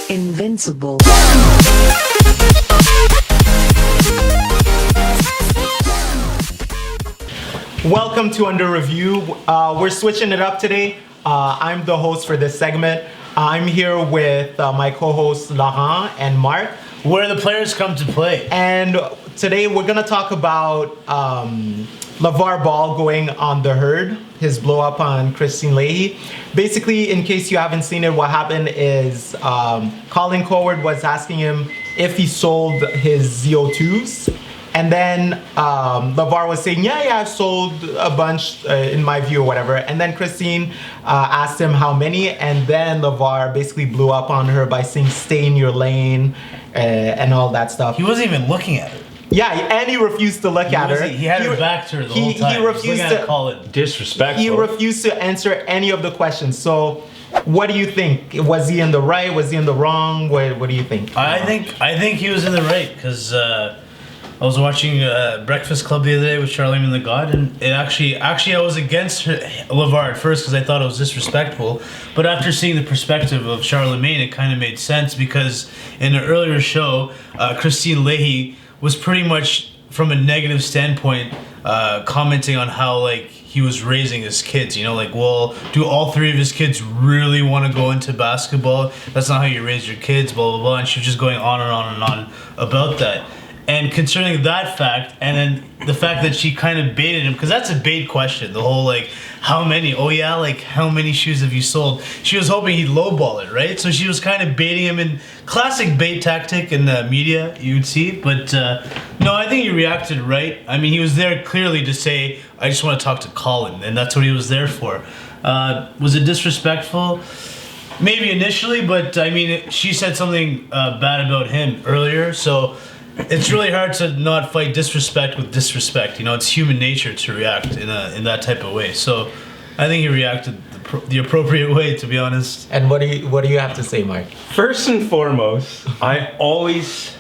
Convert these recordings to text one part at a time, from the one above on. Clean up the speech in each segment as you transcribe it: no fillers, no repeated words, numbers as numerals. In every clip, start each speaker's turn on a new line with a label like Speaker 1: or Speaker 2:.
Speaker 1: Invincible.
Speaker 2: Welcome to Under Review. We're switching it up today. I'm the host for this segment. I'm here with my co-hosts Laurent and Mark.
Speaker 3: Where the players come to play.
Speaker 2: And today we're going to talk about Lavar Ball going on the herd, his blow up on Kristine Leahy. Basically, in case you haven't seen it, what happened is Colin Cowherd was asking him if he sold his ZO2s. And then Lavar was saying, yeah, I've sold a bunch in my view or whatever. And then Kristine asked him how many. And then Lavar basically blew up on her by saying, stay in your lane and all that stuff.
Speaker 3: He wasn't even looking at her.
Speaker 2: Yeah, and he refused to look at her.
Speaker 3: He had her back to her the whole time.
Speaker 2: He refused to
Speaker 3: call it
Speaker 4: disrespectful.
Speaker 2: He refused to answer any of the questions. So, what do you think? Was he in the right? Was he in the wrong? What do you think?
Speaker 3: I think he was in the right because I was watching Breakfast Club the other day with Charlemagne the God, and it actually I was against Lavar at first because I thought it was disrespectful. But after seeing the perspective of Charlemagne, it kind of made sense because in an earlier show, Kristine Leahy was pretty much from a negative standpoint commenting on how like he was raising his kids, you know, like, well, do all three of his kids really want to go into basketball? That's not how you raise your kids, blah blah blah. And she was just going on and on and on about that. And concerning that fact, and then the fact that she kind of baited him, because that's a bait question, the whole like, how many? Oh yeah, like how many shoes have you sold? She was hoping he'd lowball it, right? So she was kind of baiting him in classic bait tactic in the media, you would see. But no, I think he reacted right. I mean, he was there clearly to say, I just want to talk to Colin, and that's what he was there for. Was it disrespectful? Maybe initially, but I mean, she said something bad about him earlier, so it's really hard to not fight disrespect with disrespect. You know, it's human nature to react in that type of way. So, I think he reacted the appropriate way, to be honest.
Speaker 2: And what do you have to say, Mike?
Speaker 4: First and foremost, I have always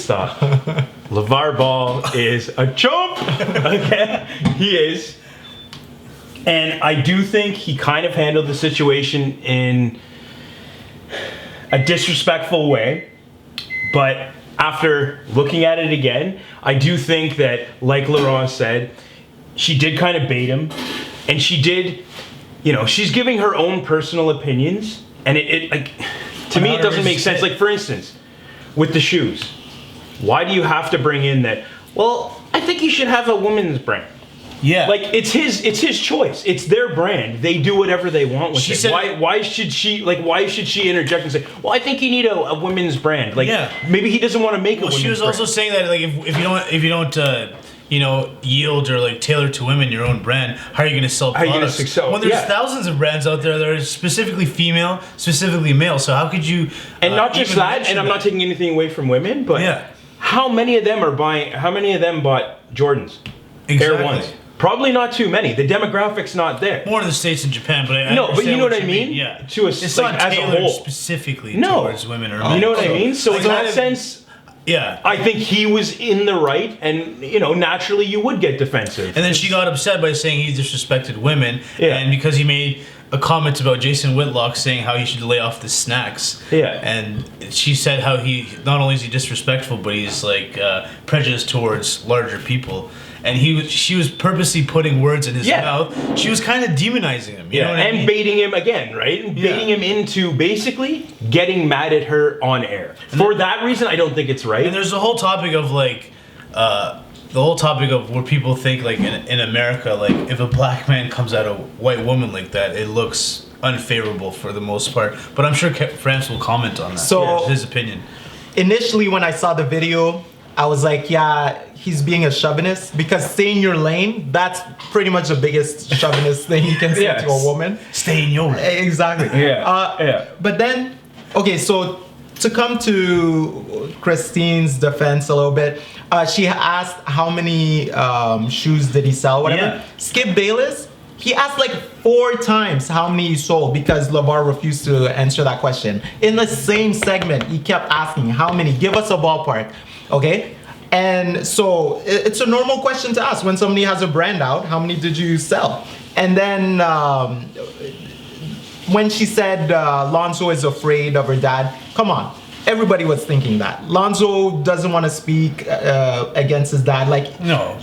Speaker 4: thought Lavar Ball is a chump. Okay, he is, and I do think he kind of handled the situation in a disrespectful way, but after looking at it again, I do think that, like Laurent said, she did kind of bait him, and she did, you know, she's giving her own personal opinions, and it like, to me, it doesn't make sense. Like, for instance, with the shoes, why do you have to bring in that, well, I think you should have a women's brand?
Speaker 3: Yeah.
Speaker 4: Like, it's his choice. It's their brand. They do whatever they want with it. Why should she interject and say, well, I think you need a women's brand? Like, yeah. Maybe he doesn't want to make a women's brand.
Speaker 3: She was also saying that, like, if you don't you know, yield or like tailor to women your own brand, how are you going to sell products? How are you going to sell? Well, there's thousands of brands out there that are specifically female, specifically male. So how could you?
Speaker 4: And not just that. And I'm not taking anything away from women, but how many of them bought Jordans?
Speaker 3: Exactly.
Speaker 4: Air Ones. Probably not too many. The demographics not there.
Speaker 3: More in the States and Japan, but
Speaker 4: but you know what I mean?
Speaker 3: Yeah.
Speaker 4: It's like,
Speaker 3: not
Speaker 4: as
Speaker 3: tailored
Speaker 4: a whole.
Speaker 3: Specifically towards women or men.
Speaker 4: You know what I mean? So in that sense,
Speaker 3: yeah,
Speaker 4: I think he was in the right, and you know, naturally you would get defensive.
Speaker 3: And then she got upset by saying he disrespected women, and because he made a comment about Jason Whitlock saying how he should lay off the snacks.
Speaker 4: Yeah.
Speaker 3: And she said how he not only is he disrespectful, but he's like prejudiced towards larger people. And she was purposely putting words in his mouth. She was kind of demonizing him. You know what I mean?
Speaker 4: Baiting him again, right? And baiting him into basically getting mad at her on air. For that reason, I don't think it's right.
Speaker 3: And there's the whole topic of like, where people think like in America, like if a black man comes at a white woman like that, it looks unfavorable for the most part. But I'm sure France will comment on that.
Speaker 2: So
Speaker 3: his opinion.
Speaker 2: Initially, when I saw the video, I was like, yeah, he's being a chauvinist, because stay in your lane, that's pretty much the biggest chauvinist thing you can say to a woman.
Speaker 3: Stay in your lane.
Speaker 2: Exactly. But then, okay, so to come to Kristine's defense a little bit, she asked how many shoes did he sell, whatever.
Speaker 3: Yeah.
Speaker 2: Skip Bayless, he asked like 4 times how many he sold because Lavar refused to answer that question. In the same segment, he kept asking how many, give us a ballpark. Okay, And so it's a normal question to ask when somebody has a brand out, how many did you sell? And then when she said Lonzo is afraid of her dad, come on. Everybody was thinking that. Lonzo doesn't want to speak against his dad. Like,
Speaker 3: No.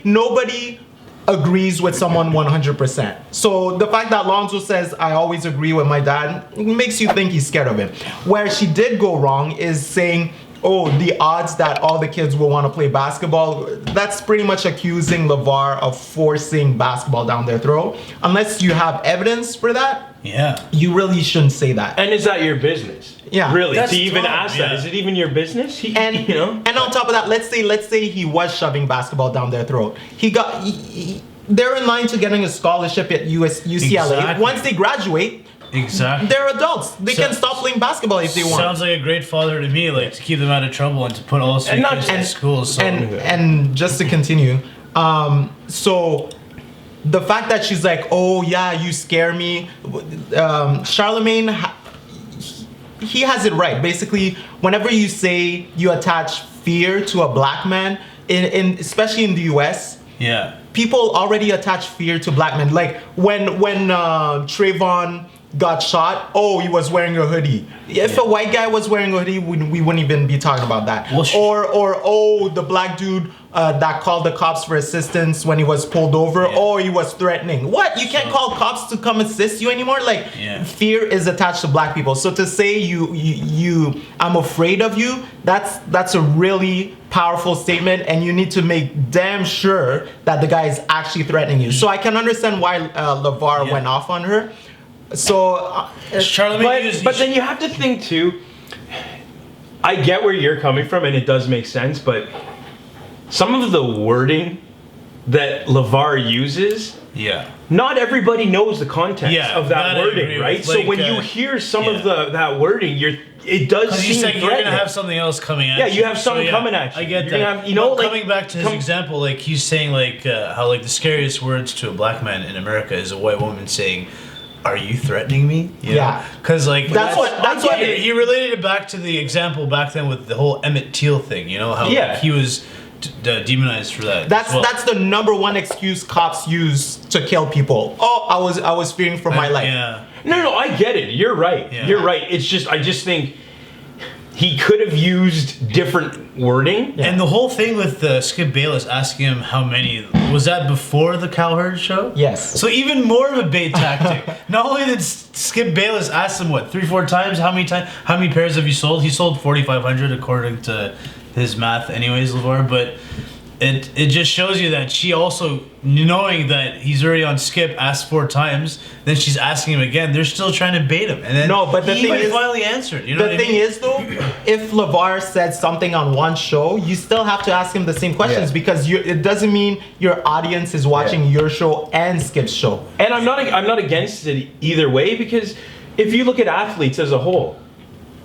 Speaker 2: Nobody agrees with someone 100%. So the fact that Lonzo says, I always agree with my dad, makes you think he's scared of him. Where she did go wrong is saying, oh, the odds that all the kids will want to play basketball, that's pretty much accusing Lavar of forcing basketball down their throat. Unless you have evidence for that, you really shouldn't say that.
Speaker 4: And is that your business?
Speaker 2: Yeah.
Speaker 4: Really?
Speaker 3: That's
Speaker 4: To even
Speaker 3: dumb,
Speaker 4: ask that,
Speaker 3: yeah.
Speaker 4: is it even your business?
Speaker 2: And
Speaker 4: you know?
Speaker 2: and on top of that, let's say he was shoving basketball down their throat. They're in line to getting a scholarship at UCLA.
Speaker 3: Exactly.
Speaker 2: Once they graduate,
Speaker 3: Exactly.
Speaker 2: they're adults. They can stop playing basketball if they want.
Speaker 3: Sounds like a great father to me, like to keep them out of trouble and to put all three kids in school. So
Speaker 2: And just to continue, so the fact that she's like, oh yeah, you scare me, Charlemagne, he has it right. Basically, whenever you say you attach fear to a black man, in especially in the US, people already attach fear to black men. Like when Trayvon got shot, oh, he was wearing a hoodie. If a white guy was wearing a hoodie, we wouldn't even be talking about that.
Speaker 3: Well,
Speaker 2: or oh, the black dude that called the cops for assistance when he was pulled over, oh, he was threatening. What? You can't call cops to come assist you anymore? Like, fear is attached to black people. So to say you I'm afraid of you, that's a really powerful statement, and you need to make damn sure that the guy is actually threatening you. So I can understand why Lavar went off on her. So
Speaker 3: Charlemagne,
Speaker 4: but then you have to think too. I get where you're coming from, and it does make sense. But some of the wording that Lavar uses, not everybody knows the context of that wording, right? So when you hear some of that wording, it does seem
Speaker 3: you
Speaker 4: threatening.
Speaker 3: you're gonna have something else coming at you.
Speaker 4: Yeah, you have something coming at you.
Speaker 3: I get
Speaker 4: You're
Speaker 3: that.
Speaker 4: have, you know, like,
Speaker 3: coming back to his example, like he's saying, like how like the scariest words to a black man in America is a white woman saying, "Are you threatening me?" You know? Because like
Speaker 2: that's what
Speaker 3: he related it back to the example back then with the whole Emmett Till thing. You know how like, he was demonized for that.
Speaker 2: That's the number one excuse cops use to kill people. Oh, I was fearing for my life.
Speaker 4: No, I get it. You're right. You're right. It's just I just think he could have used different wording.
Speaker 3: And the whole thing with Skip Bayless asking him how many, was that before the Cowherd show?
Speaker 2: Yes.
Speaker 3: So even more of a bait tactic. Not only did Skip Bayless ask him, what, 3-4 times? How many pairs have you sold? He sold 4,500 according to his math anyways, Lavar. But it just shows you that she also, knowing that he's already on Skip, asked 4 times, then she's asking him again. They're still trying to bait him. And then he finally answered. You know
Speaker 2: the thing is, though, if Lavar said something on one show, you still have to ask him the same questions because it doesn't mean your audience is watching your show and Skip's show.
Speaker 4: And I'm not against it either way, because if you look at athletes as a whole,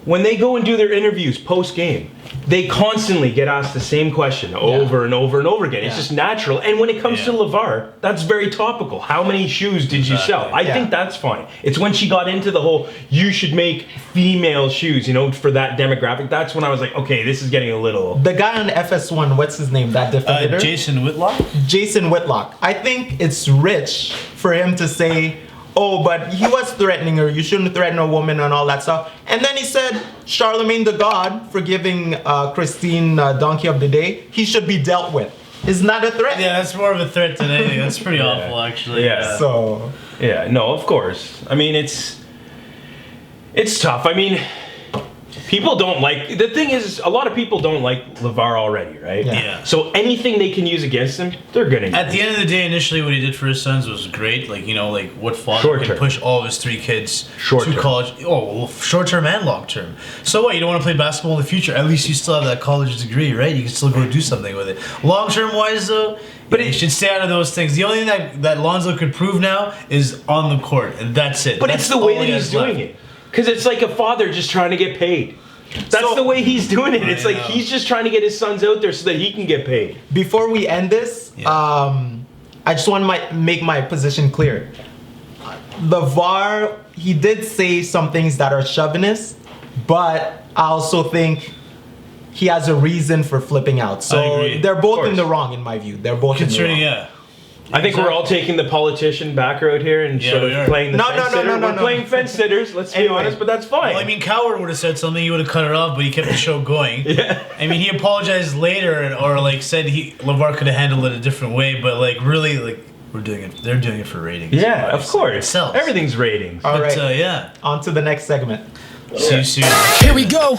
Speaker 4: when they go and do their interviews post-game, they constantly get asked the same question over and over and over again. It's just natural. And when it comes to Lavar, that's very topical. How many shoes did you sell? I think that's fine. It's when she got into the whole, you should make female shoes, you know, for that demographic. That's when I was like, okay, this is getting a little...
Speaker 2: The guy on FS1, what's his name? That defender?
Speaker 3: Jason Whitlock?
Speaker 2: Jason Whitlock. I think it's rich for him to say, oh, but he was threatening her. You shouldn't threaten a woman and all that stuff. And then he said, Charlemagne the God for giving Kristine Donkey of the Day, he should be dealt with. Isn't that a threat?
Speaker 3: Yeah, that's more of a threat than anything. That's pretty awful, actually.
Speaker 2: So...
Speaker 4: Yeah, no, of course. I mean, it's tough. I mean... People don't like... The thing is, a lot of people don't like Lavar already, right?
Speaker 3: Yeah.
Speaker 4: So anything they can use against him, they're gonna use.
Speaker 3: At the end of the day, initially, what he did for his sons was great. Like, you know, like what father can push all of his 3 kids to college? Oh, well, short term and long term. So what? You don't want to play basketball in the future? At least you still have that college degree, right? You can still go do something with it. Long term wise, though, but it should stay out of those things. The only thing that Lonzo could prove now is on the court, and that's it.
Speaker 4: But it's the way that he's doing it. Because it's like a father just trying to get paid. That's the way he's doing it. It's like he's just trying to get his sons out there so that he can get paid.
Speaker 2: Before we end this, I just want to make my position clear. Lavar, he did say some things that are chauvinist, but I also think he has a reason for flipping out.
Speaker 3: I
Speaker 2: So
Speaker 3: agree.
Speaker 2: they're both in
Speaker 4: course.
Speaker 2: the wrong, in my view. They're both
Speaker 3: Considering,
Speaker 2: in the wrong.
Speaker 3: yeah.
Speaker 4: I think we're all taking the politician back road here and
Speaker 3: Yeah,
Speaker 4: sort
Speaker 3: we
Speaker 4: of
Speaker 3: are.
Speaker 4: playing the
Speaker 2: No,
Speaker 4: fence
Speaker 2: no, no,
Speaker 4: sitter.
Speaker 2: no, no,
Speaker 4: We're
Speaker 2: no.
Speaker 4: playing fence sitters, let's be
Speaker 2: Anyway.
Speaker 4: honest, but that's fine.
Speaker 3: Well, I mean, Cowherd would have said something. You would have cut it off, but he kept the show going.
Speaker 4: Yeah.
Speaker 3: I mean, he apologized later, or like said LeVar could have handled it a different way. But like, really, like we're doing it. They're doing it for ratings.
Speaker 4: Yeah, of
Speaker 3: obviously.
Speaker 4: course.
Speaker 3: It sells.
Speaker 4: Everything's ratings.
Speaker 2: All
Speaker 3: But
Speaker 2: right.
Speaker 3: yeah.
Speaker 2: On to the next segment.
Speaker 3: See you soon.
Speaker 5: Here we go.